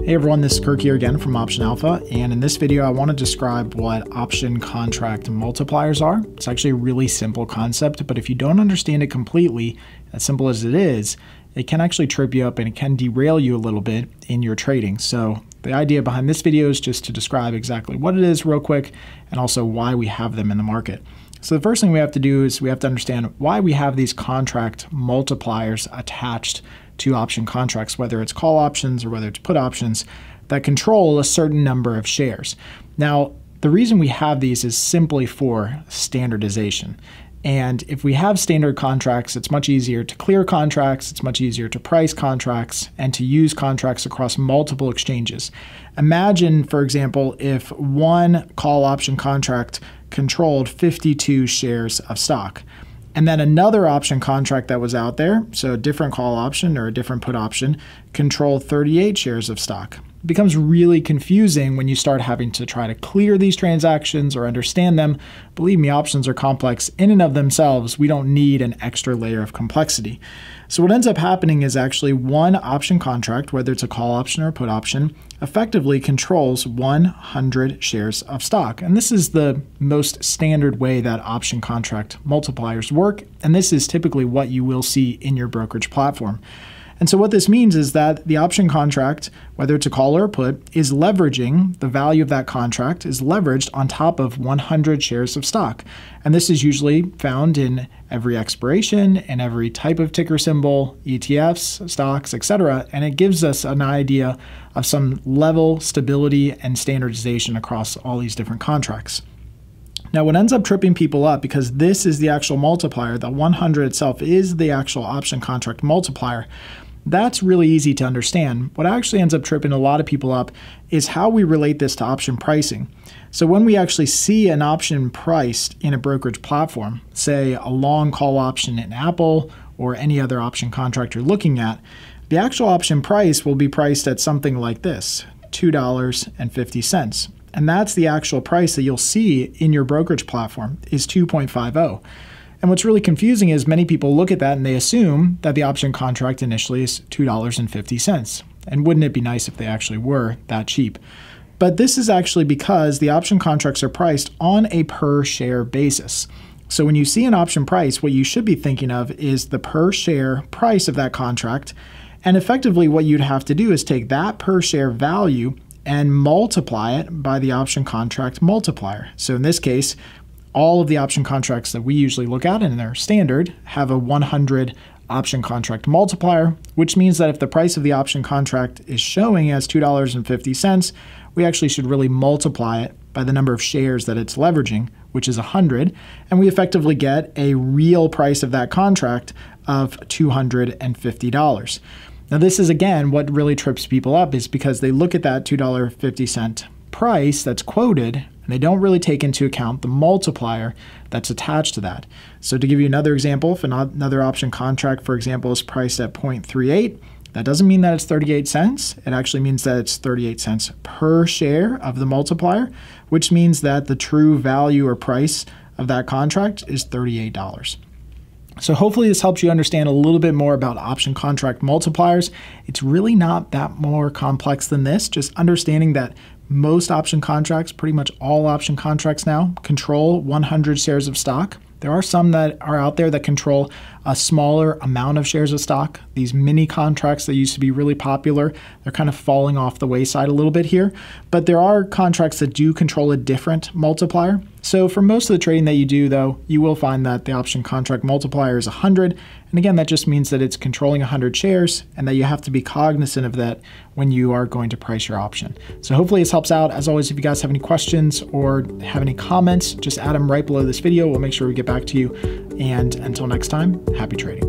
Hey everyone, this is Kirk here again from Option Alpha, and in this video I want to describe what option contract multipliers are. It's actually a really simple concept, but if you don't understand it completely, as simple as it is, it can actually trip you up and it can derail you a little bit in your trading. So the idea behind this video is just to describe exactly what it is real quick and also why we have them in the market. So the first thing we have to do is we have to understand why we have these contract multipliers attached to option contracts, whether it's call options or whether it's put options that control a certain number of shares. Now, the reason we have these is simply for standardization. And if we have standard contracts, it's much easier to clear contracts, it's much easier to price contracts, and to use contracts across multiple exchanges. Imagine, for example, if one call option contract controlled 52 shares of stock, and then another option contract that was out there, so a different call option or a different put option, controlled 38 shares of stock. It becomes really confusing when you start having to try to clear these transactions or understand them. Believe me, options are complex in and of themselves. We don't need an extra layer of complexity. So what ends up happening is actually one option contract, whether it's a call option or a put option, effectively controls 100 shares of stock. And this is the most standard way that option contract multipliers work. And this is typically what you will see in your brokerage platform. And so what this means is that the option contract, whether it's a call or a put, is leveraging the value of that contract is leveraged on top of 100 shares of stock. And this is usually found in every expiration and every type of ticker symbol, ETFs, stocks, etc. And it gives us an idea of some level, stability, and standardization across all these different contracts. Now, what ends up tripping people up, because this is the actual multiplier, the 100 itself is the actual option contract multiplier, that's really easy to understand. What actually ends up tripping a lot of people up is how we relate this to option pricing. So when we actually see an option priced in a brokerage platform, say a long call option in Apple or any other option contract you're looking at, the actual option price will be priced at something like this, $2.50. And that's the actual price that you'll see in your brokerage platform is 2.50. And what's really confusing is many people look at that and they assume that the option contract initially is $2.50. And wouldn't it be nice if they actually were that cheap? But this is actually because the option contracts are priced on a per share basis. So when you see an option price, what you should be thinking of is the per share price of that contract. And effectively what you'd have to do is take that per share value and multiply it by the option contract multiplier. So in this case, all of the option contracts that we usually look at and they're standard have a 100 option contract multiplier, which means that if the price of the option contract is showing as $2.50, we actually should really multiply it by the number of shares that it's leveraging, which is 100, and we effectively get a real price of that contract of $250. Now this is, again, what really trips people up is because they look at that $2.50 price that's quoted and they don't really take into account the multiplier that's attached to that. So to give you another example, if another option contract, for example, is priced at 0.38, that doesn't mean that it's 38 cents. It actually means that it's 38 cents per share of the multiplier, which means that the true value or price of that contract is $38. So hopefully this helps you understand a little bit more about option contract multipliers. It's really not that more complex than this, just understanding that most option contracts, pretty much all option contracts now, control 100 shares of stock. There are some that are out there that control a smaller amount of shares of stock. These mini contracts that used to be really popular, they're kind of falling off the wayside a little bit here. But there are contracts that do control a different multiplier. So for most of the trading that you do, though, you will find that the option contract multiplier is 100. And again, that just means that it's controlling 100 shares and that you have to be cognizant of that when you are going to price your option. So hopefully this helps out. As always, if you guys have any questions or have any comments, just add them right below this video. We'll make sure we get back to you. And until next time, happy trading.